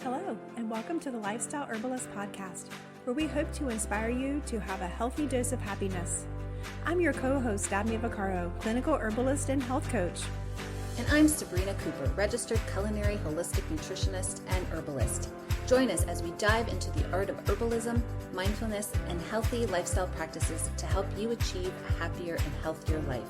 Hello, and welcome to the Lifestyle Herbalist Podcast, where we hope to inspire you to have a healthy dose of happiness. I'm your co-host, Dabney-BS, clinical herbalist and health coach. And I'm Sabrina Cooper, registered culinary holistic nutritionist and herbalist. Join us as we dive into the art of herbalism, mindfulness, and healthy lifestyle practices to help you achieve a happier and healthier life.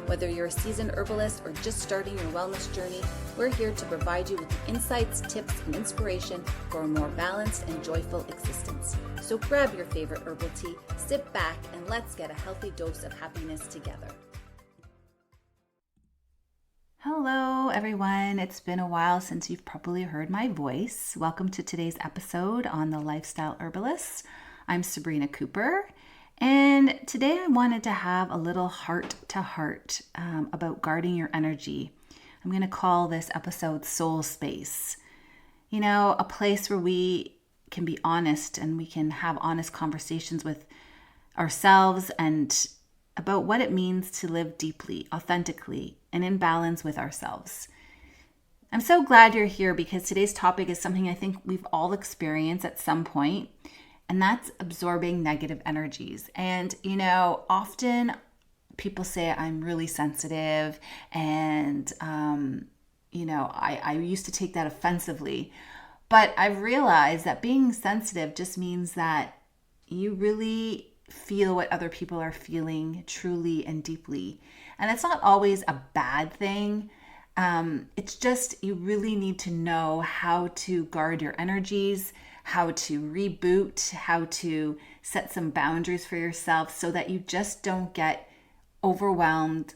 Whether you're a seasoned herbalist or just starting your wellness journey, we're here to provide you with the insights, tips, and inspiration for a more balanced and joyful existence. So grab your favorite herbal tea, sit back, and let's get a healthy dose of happiness together. Hello, everyone. It's been a while since you've probably heard my voice. Welcome to today's episode on the Lifestyle Herbalist. I'm Sabrina Cooper, and today I wanted to have a little heart-to-heart about guarding your energy. I'm going to call this episode Soul Space. You know, a place where we can be honest and we can have honest conversations with ourselves and about what it means to live deeply, authentically, and in balance with ourselves. I'm so glad you're here because today's topic is something I think we've all experienced at some point, and that's absorbing negative energies. And, you know, often people say I'm really sensitive and, I used to take that offensively, but I've realized that being sensitive just means that you really feel what other people are feeling truly and deeply. And it's not always a bad thing. It's just you really need to know how to guard your energies, how to reboot, how to set some boundaries for yourself so that you just don't get overwhelmed,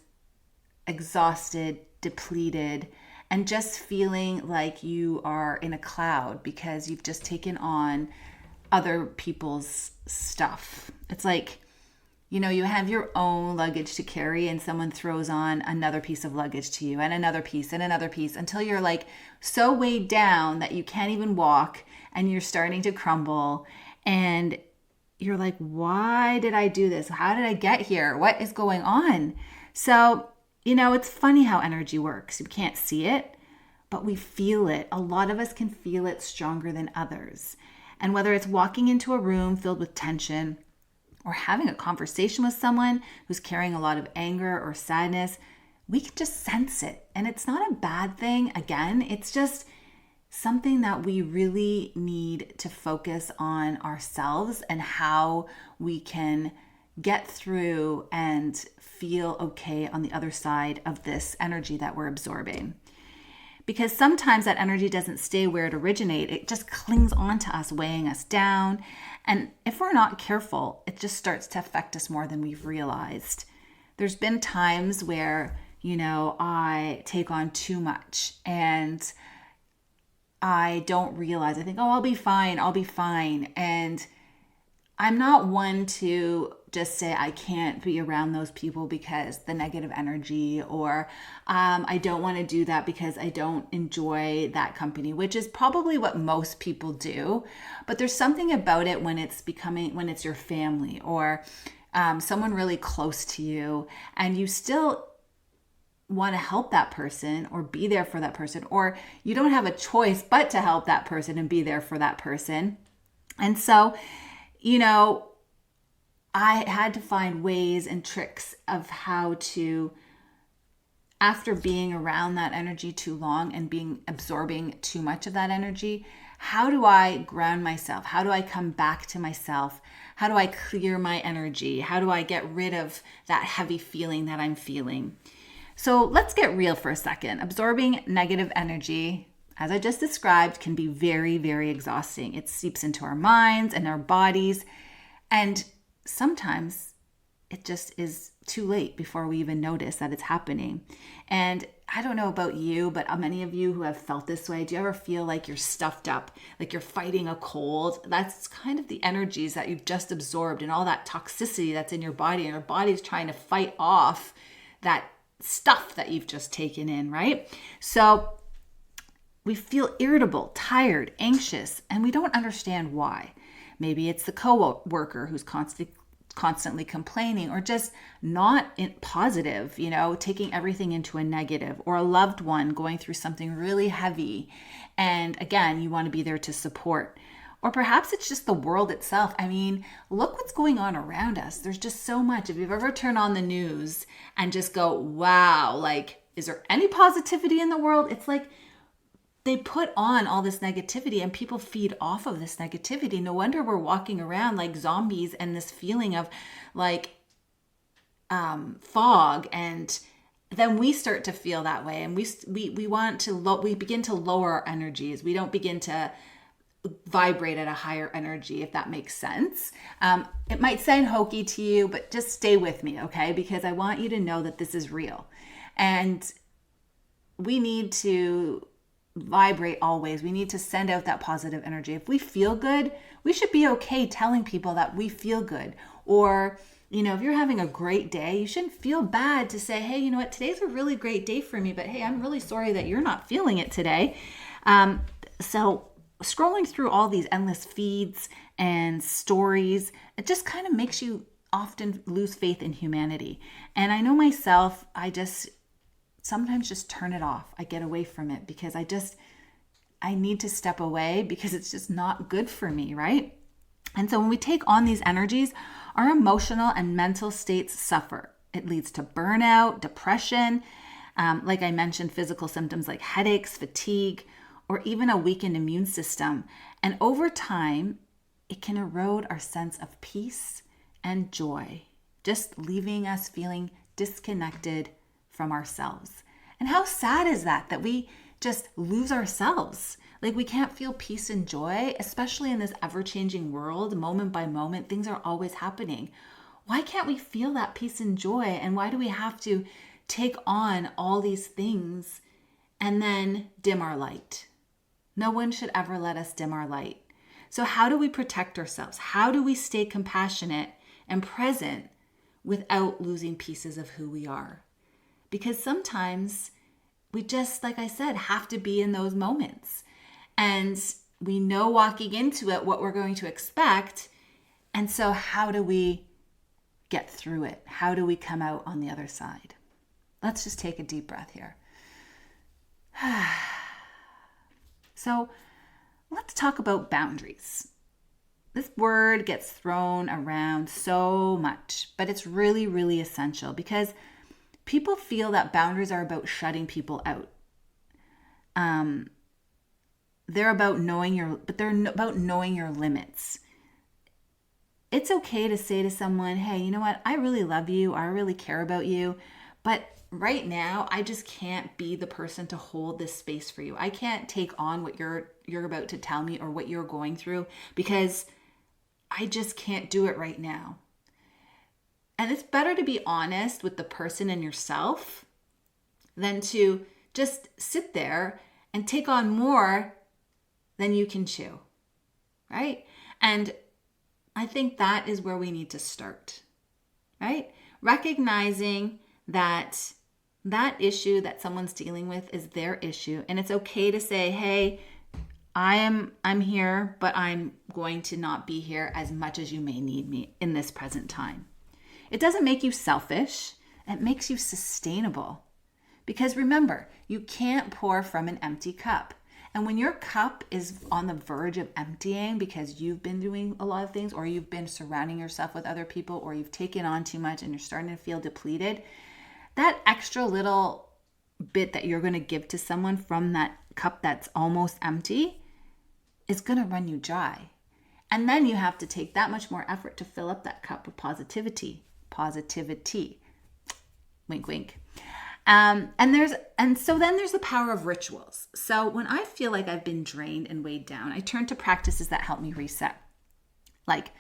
exhausted, depleted, and just feeling like you are in a cloud because you've just taken on other people's stuff. It's like, you know, you have your own luggage to carry and someone throws on another piece of luggage to you and another piece until you're like so weighed down that you can't even walk and you're starting to crumble and you're like, why did I do this? How did I get here? What is going on? So, you know, it's funny how energy works. You can't see it, but we feel it. A lot of us can feel it stronger than others. And whether it's walking into a room filled with tension or having a conversation with someone who's carrying a lot of anger or sadness, we can just sense it. And it's not a bad thing. Again, it's just something that we really need to focus on ourselves and how we can get through and feel okay on the other side of this energy that we're absorbing. Because sometimes that energy doesn't stay where it originated. It just clings on to us, weighing us down. And if we're not careful, it just starts to affect us more than we've realized. There's been times where, you know, I take on too much and I don't realize. I think, oh, I'll be fine. And I'm not one to just say I can't be around those people because the negative energy, or I don't want to do that because I don't enjoy that company, which is probably what most people do. But there's something about it when it's your family or someone really close to you, and you still want to help that person or be there for that person, or you don't have a choice but to help that person and be there for that person. And so, you know, I had to find ways and tricks of how to, after being around that energy too long and absorbing too much of that energy, how do I ground myself? How do I come back to myself? How do I clear my energy? How do I get rid of that heavy feeling that I'm feeling? So let's get real for a second. Absorbing negative energy, as I just described, can be very, very exhausting. It seeps into our minds and our bodies, and sometimes it just is too late before we even notice that it's happening. And I don't know about you, but many of you who have felt this way, do you ever feel like you're stuffed up, like you're fighting a cold? That's kind of the energies that you've just absorbed and all that toxicity that's in your body, and your body's trying to fight off that stuff that you've just taken in, right? So we feel irritable, tired, anxious, and we don't understand why. Maybe it's the co-worker who's constantly constantly complaining, or just not positive, taking everything into a negative, or a loved one going through something really heavy. And again, you want to be there to support. Or perhaps it's just the world itself. I mean, look what's going on around us. There's just so much. If you've ever turned on the news and just go, wow, like, is there any positivity in the world? It's like they put on all this negativity and people feed off of this negativity. No wonder we're walking around like zombies and this feeling of like fog. And then we start to feel that way. And we begin to lower our energies. We don't begin to vibrate at a higher energy, if that makes sense. It might sound hokey to you, but just stay with me, okay? Because I want you to know that this is real. And we need to vibrate always. We need to send out that positive energy. If we feel good, we should be okay telling people that we feel good. Or, if you're having a great day, you shouldn't feel bad to say, hey, you know what, today's a really great day for me, but hey, I'm really sorry that you're not feeling it today. So scrolling through all these endless feeds and stories, it just kind of makes you often lose faith in humanity. And I know myself, I just sometimes just turn it off. I get away from it because I need to step away because it's just not good for me, right? And so when we take on these energies, our emotional and mental states suffer. It leads to burnout, depression, like I mentioned, physical symptoms like headaches, fatigue, or even a weakened immune system. And over time, it can erode our sense of peace and joy, just leaving us feeling disconnected from ourselves. And how sad is that we just lose ourselves? Like we can't feel peace and joy, especially in this ever-changing world, moment by moment, things are always happening. Why can't we feel that peace and joy? And why do we have to take on all these things and then dim our light? No one should ever let us dim our light. So how do we protect ourselves? How do we stay compassionate and present without losing pieces of who we are? Because sometimes we just, like I said, have to be in those moments. And we know walking into it what we're going to expect. And so how do we get through it? How do we come out on the other side? Let's just take a deep breath here. So let's talk about boundaries. This word gets thrown around so much, but it's really, really essential because people feel that boundaries are about shutting people out. They're about knowing your limits. It's okay to say to someone, hey, you know what? I really love you. I really care about you. But right now, I just can't be the person to hold this space for you. I can't take on what you're about to tell me or what you're going through because I just can't do it right now. And it's better to be honest with the person and yourself than to just sit there and take on more than you can chew, right? And I think that is where we need to start, right? Recognizing that issue that someone's dealing with is their issue. And it's okay to say, hey, I'm here, but I'm going to not be here as much as you may need me in this present time. It doesn't make you selfish. It makes you sustainable. Because remember, you can't pour from an empty cup. And when your cup is on the verge of emptying because you've been doing a lot of things, or you've been surrounding yourself with other people, or you've taken on too much and you're starting to feel depleted, that extra little bit that you're going to give to someone from that cup that's almost empty is going to run you dry. And then you have to take that much more effort to fill up that cup with positivity. Wink, wink. And so then there's the power of rituals. So when I feel like I've been drained and weighed down, I turn to practices that help me reset. Like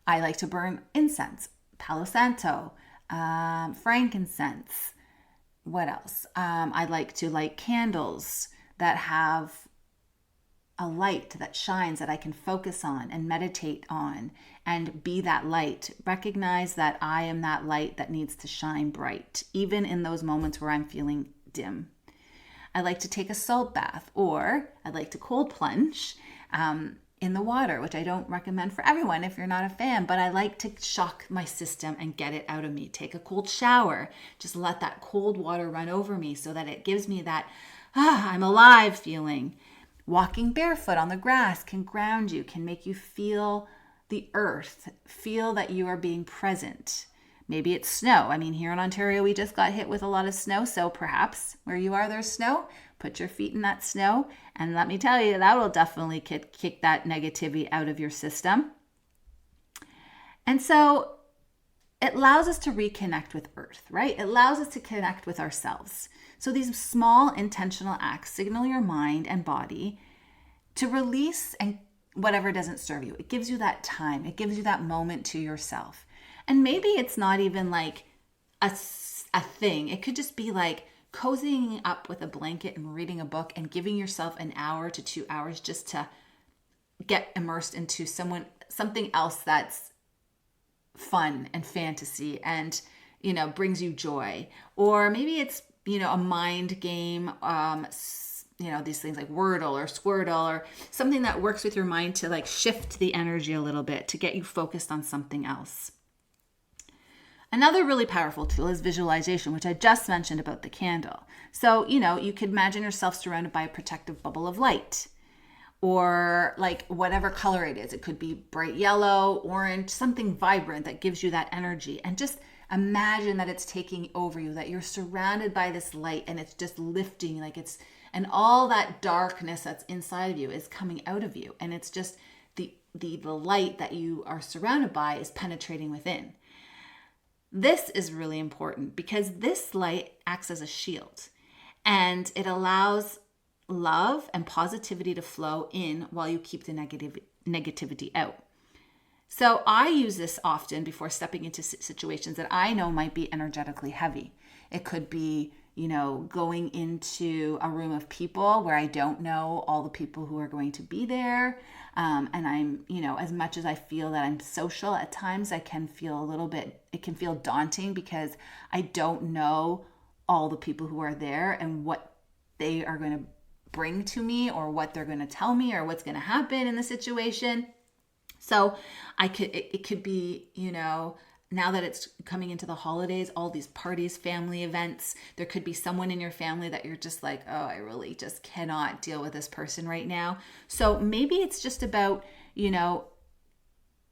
I like to burn incense, Palo Santo, frankincense. What else? I like to light candles that have a light that shines that I can focus on and meditate on and be that light. Recognize that I am that light that needs to shine bright, even in those moments where I'm feeling dim. I like to take a salt bath, or I like to cold plunge. in the water, which I don't recommend for everyone if you're not a fan, but I like to shock my system and get it out of me. Take a cold shower, just let that cold water run over me so that it gives me that, I'm alive feeling. Walking barefoot on the grass can ground you, can make you feel the earth, feel that you are being present. Maybe it's snow. I mean, here in Ontario, we just got hit with a lot of snow. So perhaps where you are, there's snow. Put your feet in that snow. And let me tell you, that will definitely kick that negativity out of your system. And so it allows us to reconnect with earth, right? It allows us to connect with ourselves. So these small intentional acts signal your mind and body to release and whatever doesn't serve you. It gives you that time. It gives you that moment to yourself. And maybe it's not even like a thing. It could just be like cozying up with a blanket and reading a book and giving yourself an hour to 2 hours just to get immersed into something else that's fun and fantasy and, brings you joy. Or maybe it's, a mind game, these things like Wordle or Squirtle or something that works with your mind to like shift the energy a little bit to get you focused on something else. Another really powerful tool is visualization, which I just mentioned about the candle. So, you could imagine yourself surrounded by a protective bubble of light or like whatever color it is. It could be bright yellow, orange, something vibrant that gives you that energy. And just imagine that it's taking over you, that you're surrounded by this light and it's just lifting and all that darkness that's inside of you is coming out of you. And it's just the light that you are surrounded by is penetrating within. This is really important because this light acts as a shield and it allows love and positivity to flow in while you keep the negativity out. So I use this often before stepping into situations that I know might be energetically heavy. It could be, going into a room of people where I don't know all the people who are going to be there. And I'm, as much as I feel that I'm social at times, it can feel daunting because I don't know all the people who are there and what they are going to bring to me or what they're going to tell me or what's going to happen in the situation. So it could be, now that it's coming into the holidays, all these parties, family events, there could be someone in your family that you're just like, oh, I really just cannot deal with this person right now. So maybe it's just about,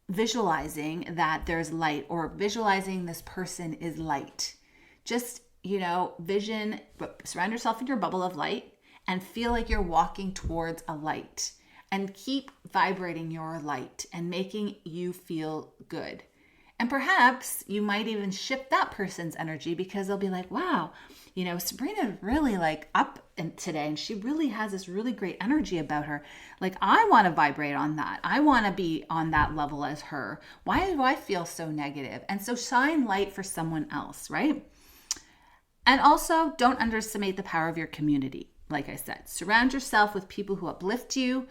visualizing that there's light or visualizing this person is light. Just, surround yourself in your bubble of light and feel like you're walking towards a light and keep vibrating your light and making you feel good. And perhaps you might even shift that person's energy because they'll be like, wow, Sabrina's really up today and she really has this really great energy about her. Like, I want to vibrate on that. I want to be on that level as her. Why do I feel so negative? And so shine light for someone else, right? And also don't underestimate the power of your community. Like I said, surround yourself with people who uplift you,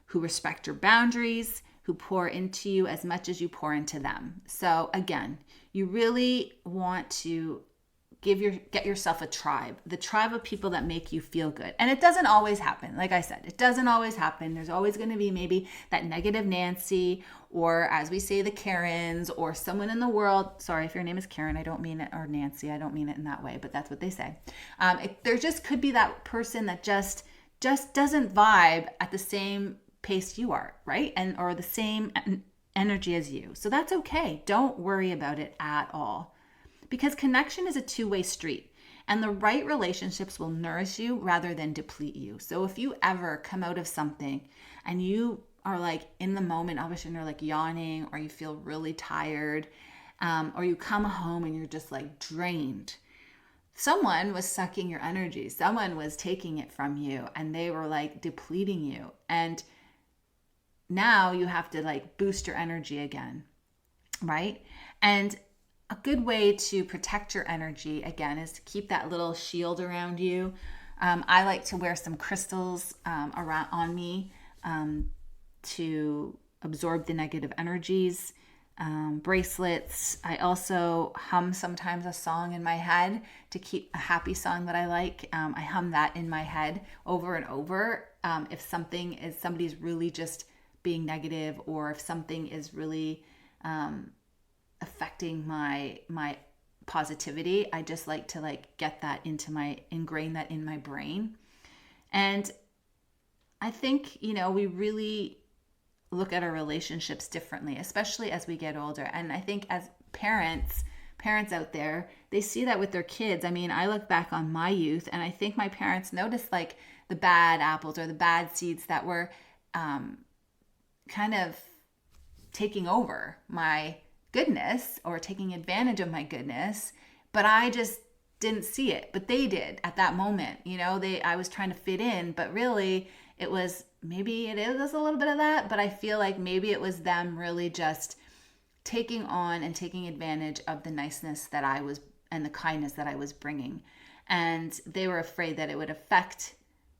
who respect your boundaries, who pour into you as much as you pour into them. So again, you really want to get yourself a tribe, the tribe of people that make you feel good. And it doesn't always happen. Like I said, it doesn't always happen. There's always going to be maybe that negative Nancy, or as we say, the Karens, or someone in the world. Sorry, if your name is Karen, I don't mean it, or Nancy, I don't mean it in that way, but that's what they say. There just could be that person that just doesn't vibe at the same pace you are, right? Or the same energy as you. So that's okay. Don't worry about it at all. Because connection is a two-way street, and the right relationships will nourish you rather than deplete you. So if you ever come out of something and you are in the moment, all of a sudden you're yawning, or you feel really tired, or you come home and you're just drained, someone was sucking your energy. Someone was taking it from you and they were depleting you. And now you have to boost your energy again, right? And a good way to protect your energy, again, is to keep that little shield around you. I like to wear some crystals around on me to absorb the negative energies, bracelets. I also hum sometimes a song in my head to keep a happy song that I like. I hum that in my head over and over. If somebody's really just being negative, or if something is really affecting my positivity, I just like to get that ingrain that in my brain. And I think, we really look at our relationships differently, especially as we get older. And I think as parents out there, they see that with their kids. I mean, I look back on my youth and I think my parents noticed the bad apples or the bad seeds that were kind of taking over my goodness or taking advantage of my goodness, but I just didn't see it. But they did at that moment. I was trying to fit in, but really it was a little bit of that, but I feel like maybe it was them really just taking on and taking advantage of the niceness that I was and the kindness that I was bringing. And they were afraid that it would affect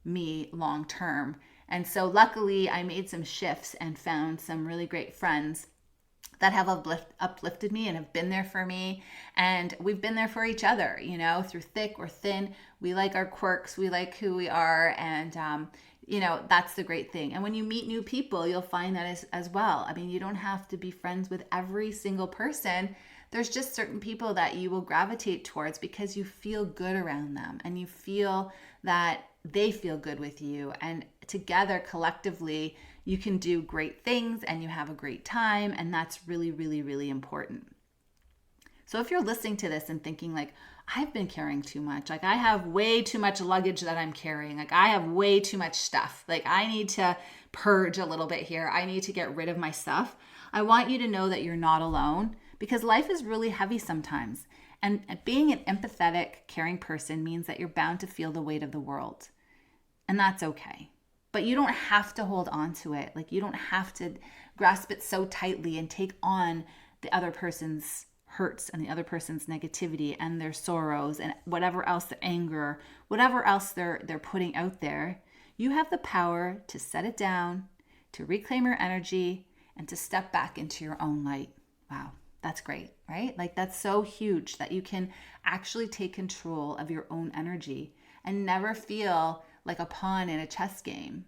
me long term. And so luckily I made some shifts and found some really great friends that have uplifted me and have been there for me. And we've been there for each other, through thick or thin. We like our quirks, we like who we are. And, that's the great thing. And when you meet new people, you'll find that as well. I mean, you don't have to be friends with every single person. There's just certain people that you will gravitate towards because you feel good around them and you feel that they feel good with you. And together, collectively, you can do great things and you have a great time. And that's really, really, really important. So if you're listening to this and thinking I've been carrying too much, I have way too much luggage that I'm carrying, I have way too much stuff, I need to purge a little bit here, I need to get rid of my stuff, I want you to know that you're not alone, because life is really heavy sometimes. And being an empathetic, caring person means that you're bound to feel the weight of the world. And that's okay. But you don't have to hold on to it. You don't have to grasp it so tightly and take on the other person's hurts and the other person's negativity and their sorrows and whatever else, their anger, whatever else they're putting out there. You have the power to set it down, to reclaim your energy, and to step back into your own light. Wow, that's great, right? That's so huge that you can actually take control of your own energy and never feel like a pawn in a chess game,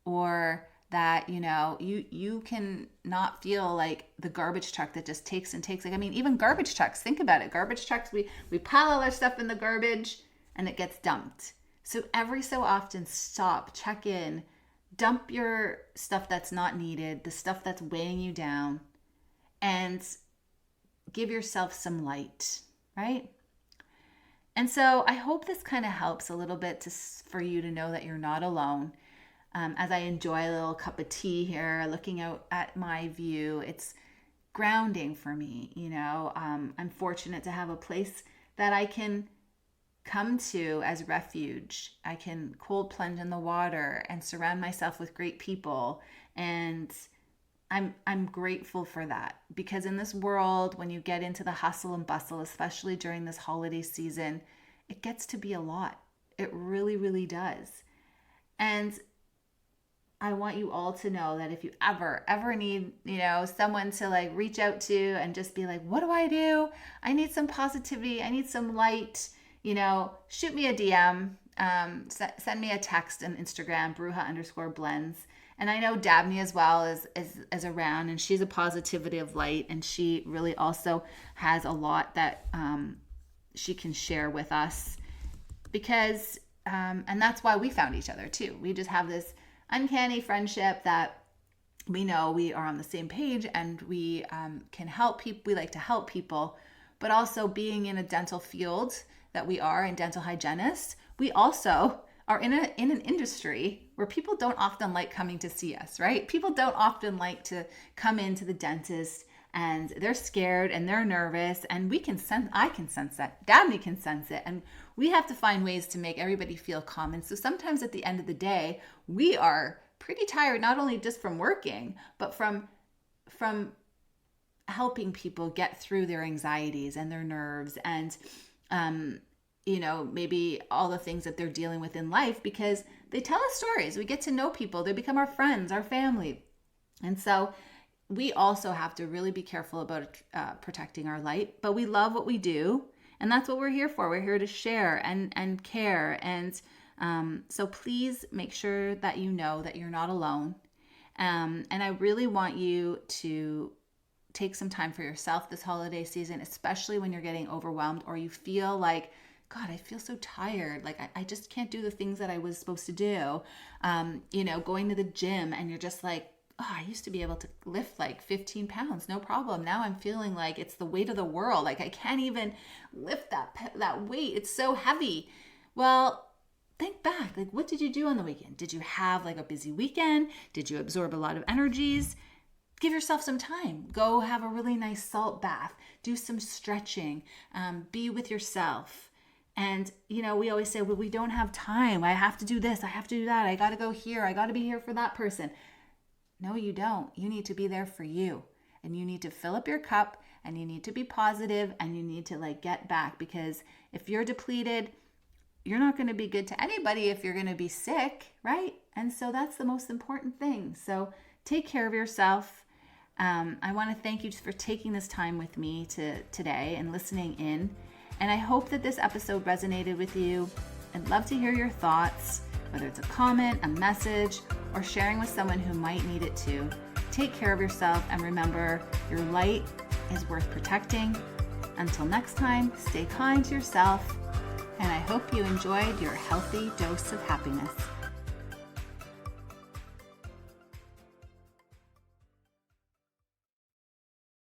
or that, you can not feel like the garbage truck that just takes and takes. Even garbage trucks, think about it. Garbage trucks, we pile all our stuff in the garbage and it gets dumped. So every so often, stop, check in, dump your stuff that's not needed, the stuff that's weighing you down, and give yourself some light, right? And so I hope this kind of helps a little bit for you to know that you're not alone. As I enjoy a little cup of tea here, looking out at my view, it's grounding for me. I'm fortunate to have a place that I can come to as refuge. I can cold plunge in the water and surround myself with great people. And I'm grateful for that, because in this world, when you get into the hustle and bustle, especially during this holiday season, it gets to be a lot. It really, really does. And I want you all to know that if you ever need, someone to reach out to and just be like, what do? I need some positivity. I need some light. Shoot me a DM, send me a text on Instagram, bruja_blends. And I know Dabney as well is around, and she's a positivity of light, and she really also has a lot that she can share with us, because, and that's why we found each other too. We just have this uncanny friendship that we know we are on the same page, and we can help people. We like to help people, but also being in a dental field that we are, and dental hygienists, we also are in an industry where people don't often like coming to see us, right? People don't often like to come into the dentist, and they're scared and they're nervous, and I can sense that, Dabney can sense it, and we have to find ways to make everybody feel calm. And so sometimes at the end of the day, we are pretty tired, not only just from working, but from helping people get through their anxieties and their nerves, and maybe all the things that they're dealing with in life, because they tell us stories. We get to know people. They become our friends, our family. And so we also have to really be careful about protecting our light, but we love what we do. And that's what we're here for. We're here to share and care. And so please make sure that you know that you're not alone. And I really want you to take some time for yourself this holiday season, especially when you're getting overwhelmed or you feel like, God, I feel so tired. Like I just can't do the things that I was supposed to do. Going to the gym and you're just like, oh, I used to be able to lift like 15 pounds, no problem. Now I'm feeling like it's the weight of the world. Like I can't even lift that weight. It's so heavy. Well, think back. Like, what did you do on the weekend? Did you have like a busy weekend? Did you absorb a lot of energies? Give yourself some time. Go have a really nice salt bath. Do some stretching. Be with yourself. And, we always say, well, we don't have time. I have to do this. I have to do that. I got to go here. I got to be here for that person. No, you don't. You need to be there for you. And you need to fill up your cup and you need to be positive and you need to get back, because if you're depleted, you're not going to be good to anybody if you're going to be sick, right? And so that's the most important thing. So take care of yourself. I want to thank you for taking this time with me today and listening in. And I hope that this episode resonated with you. I'd love to hear your thoughts, whether it's a comment, a message, or sharing with someone who might need it too. Take care of yourself and remember, your light is worth protecting. Until next time, stay kind to yourself, and I hope you enjoyed your healthy dose of happiness.